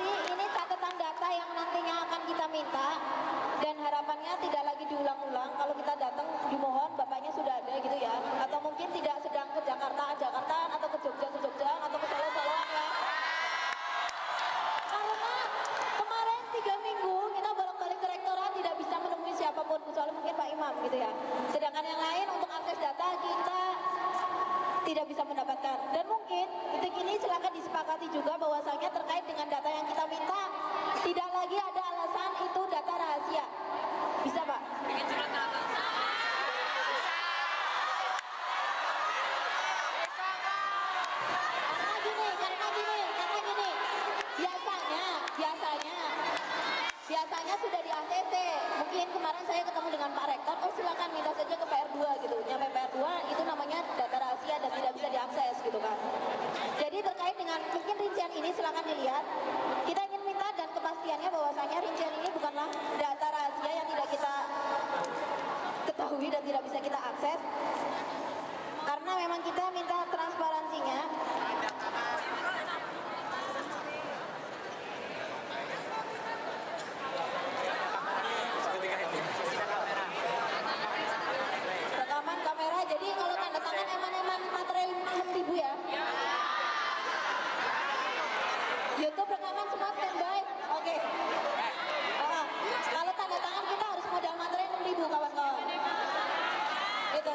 Ini catatan data yang nantinya akan kita minta dan harapannya tidak lagi diulang-ulang. Kalau kita datang dimohon bapaknya sudah ada gitu ya, atau mungkin tidak sedang ke Jakarta atau ke Jogja atau ke Solo ya. Karena kemarin 3 minggu kita bolak-balik ke rektorat tidak bisa menemui siapapun kecuali mungkin Pak Imam gitu ya. Sedangkan yang lain untuk akses data kita tidak bisa mendapatkan. Dan mungkin titik ini silakan disepakati juga bahwasanya terkait dengan data yang kita minta tidak lagi ada alasan itu data rahasia. Bisa Pak? Karena gini, biasanya sudah di ACC. Mungkin kemarin saya ketemu dengan Pak Rektor, oh silakan minta saja ke PR2 gitu. Nyampe PR2 itu namanya data rahasia dan tidak bisa diakses gitu kan. Jadi terkait dengan mungkin rincian ini silakan dilihat. Kita ingin minta dan kepastiannya bahwasanya rincian ini bukanlah data rahasia yang tidak kita ketahui dan tidak bisa kita akses. Karena memang kita minta transparansinya. Rekaman kamera, jadi kalau tanda tangan eman-eman materai 6.000 ya. YouTube rekaman semua standby, oke. Kalau tanda tangan kita harus modal materai 6.000 kawan-kawan. Gitu.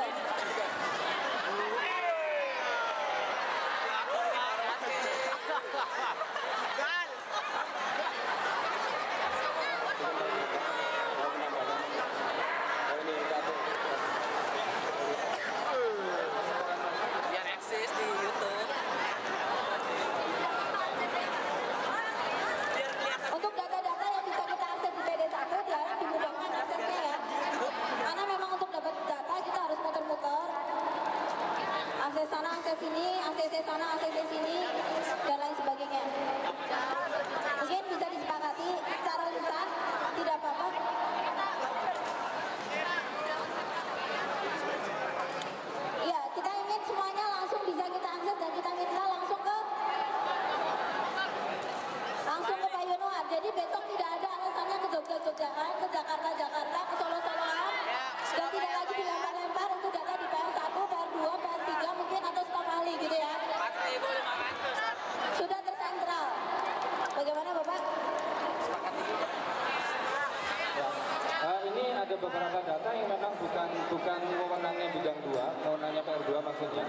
beberapa data yang memang bukan wewenangnya bidang 2, wewenangnya PR2 maksudnya.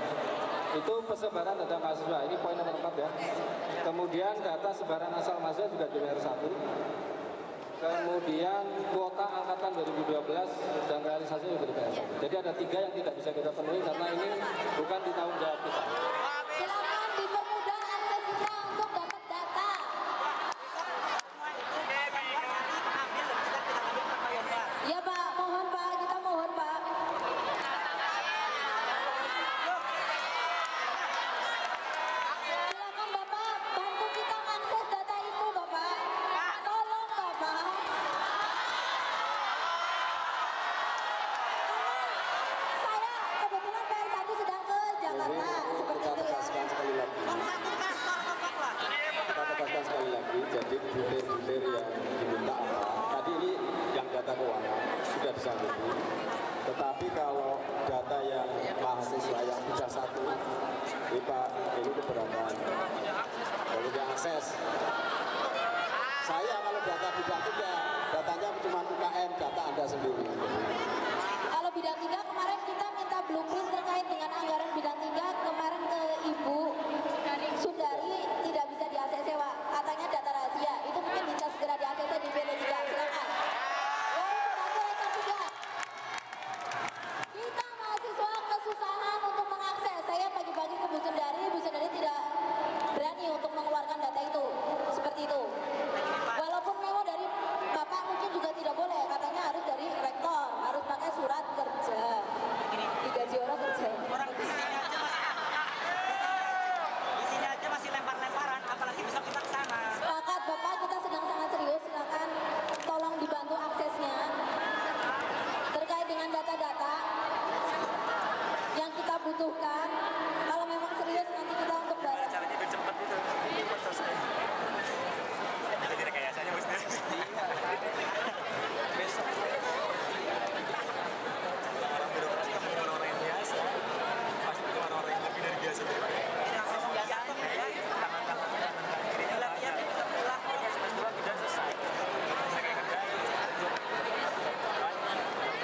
Itu persebaran data mahasiswa, ini poin nomor 4 ya. Kemudian data sebaran asal mahasiswa juga di PR1. Kemudian kuota angkatan 2012 dan realisasinya juga di PR1. Jadi ada 3 yang tidak bisa kita penuhi karena ini bukan di tanggung jawab kita. Silakan dipermudah akses kita untuk dapat data. Ya Pak, mohon Pak, kita mohon Pak. Silakan Bapak, bantu kita mengakses data itu Bapak. Tolong Bapak. Saya kebetulan PR1 sedang ke Jakarta, seperti itu ya. Sekali lagi. Kita tegaskan sekali lagi, jadi butir-butir yang diminta apa? Tadi ini yang data keuangan sudah disanggupi. Tetapi kalau data yang mahasiswa yang sudah 1, ini Pak, ini keberatan. Kalau punya akses. Saya kalau data bidang 3, datanya cuma UKM, data Anda sendiri. Kalau bidang 3 kemarin kita minta blueprint terkait dengan anggaran bidang 3 kemarin ke Ibu Sundari tidak bisa diakses sewa, katanya data rahasia. Itu mungkin bisa segera diakses di PD3. Silakan. Kita mahasiswa kesusahan untuk mengakses. Saya pagi-pagi ke Bu Sundari tidak berani untuk mengeluarkan data itu. Seperti itu. Walaupun memo dari Bapak mungkin juga tidak boleh, katanya harus dari rektor, harus pakai surat kerja. Digaji orang kerja. Orang di sini aja masih lempar-lemparan, apalagi besok kita ke sana. Sepakat Bapak, kita sedang sangat serius, silakan tolong dibantu aksesnya terkait dengan data-data yang kita butuhkan. Kalau memang serius nanti kita untuk bayar. Caranya biar cepat itu, cepat selesai. Jadi rekayasanya maksudnya. Besok. Orang birokrasi kan bukan orang yang biasa. Pasti bukan orang yang lebih dari biasa. Ini akses biasa ya. Tangan-tangan. Ini latihan kita pulang. Semester 2 tidak selesai. Saya kayak kerjain.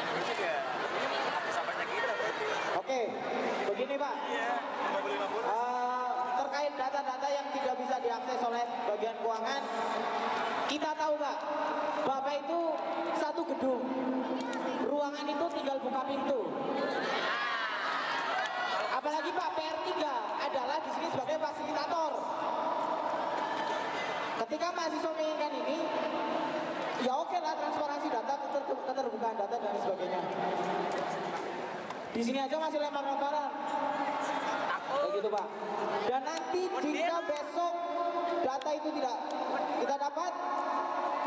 Ini juga sahabatnya kita berarti. Oke, begini Pak. Iya, 50-50. Terkait data-data yang tidak bisa diakses oleh bagian keuangan, kita tahu Pak, Bapak itu satu gedung, ruangan itu tinggal buka pintu. Apalagi Pak, PR3 adalah di sini sebagai fasilitator. Ketika mahasiswa menginginkan ini, ya oke lah transparansi data, keterbukaan data dan sebagainya. Di sini aja masih lempar-lemparan. Kayak gitu Pak. Dan nanti jika besok data itu tidak kita dapat,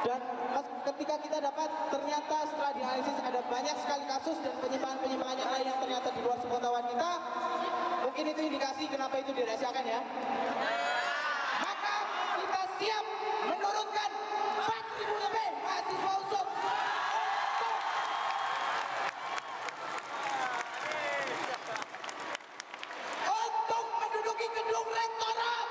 dan ketika kita dapat ternyata setelah dianalisis ada banyak sekali kasus dan penyimpangan-penyimpangan yang lain yang ternyata di luar sepengetahuan kita, mungkin itu indikasi kenapa itu dirahasiakan ya. Maka kita siap menurunkan 4.000 lebih mahasiswa UNSUD untuk menduduki gedung rektorat.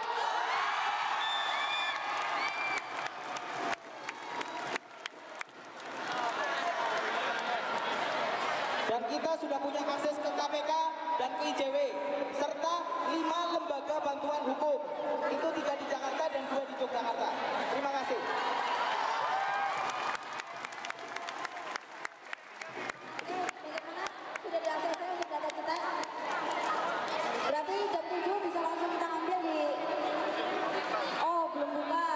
Dan kita sudah punya akses ke KPK dan ke IJW serta 5 lembaga bantuan hukum. Itu 3 di Jakarta dan 2 di Yogyakarta. Terima kasih. Bagaimana? Sudah diakses untuk data kita? Berarti jam 7 bisa langsung kita ambil di... Oh, belum buka.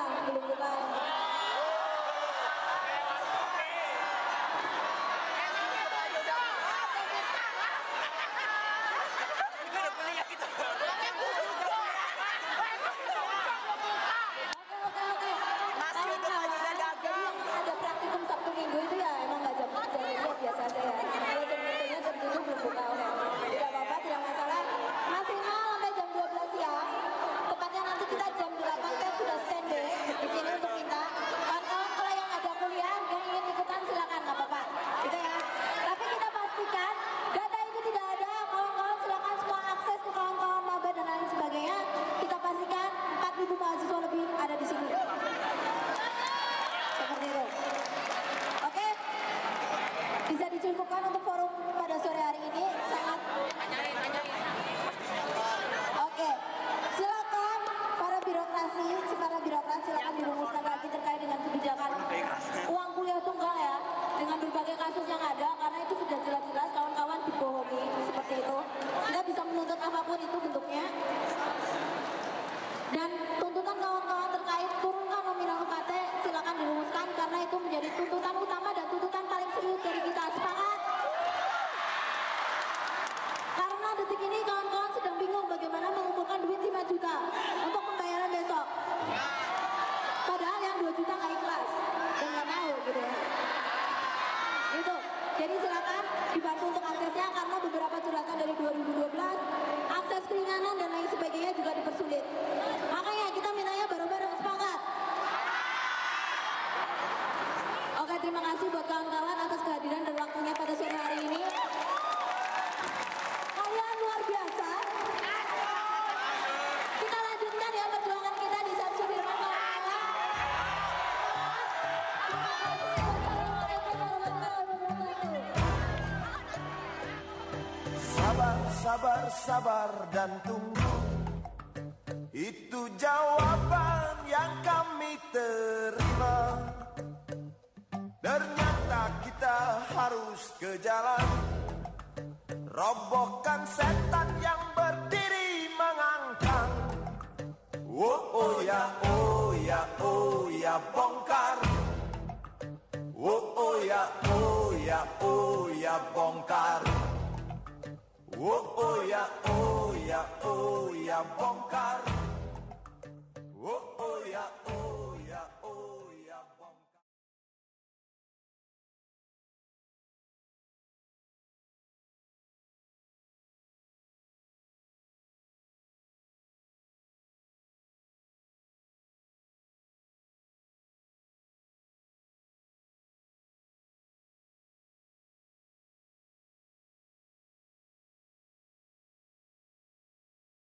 Oke. terima kasih buat kawan-kawan atas kehadiran dan waktunya pada sore hari ini. Kalian luar biasa. Kita lanjutkan ya perjuangan kita di Sam Sudirman, kawan-kawan. Wassalamualaikum warahmatullahi wabarakatuh. Sabar, sabar, sabar dan tunggu. Itu jawaban yang kami terima. Ternyata kita harus ke jalan, robohkan setan yang berdiri mengangkang. Oh ya, oh ya, oh ya, bongkar. Oh ya, oh ya, oh ya, bongkar. Oh ya, oh ya, oh ya, bongkar.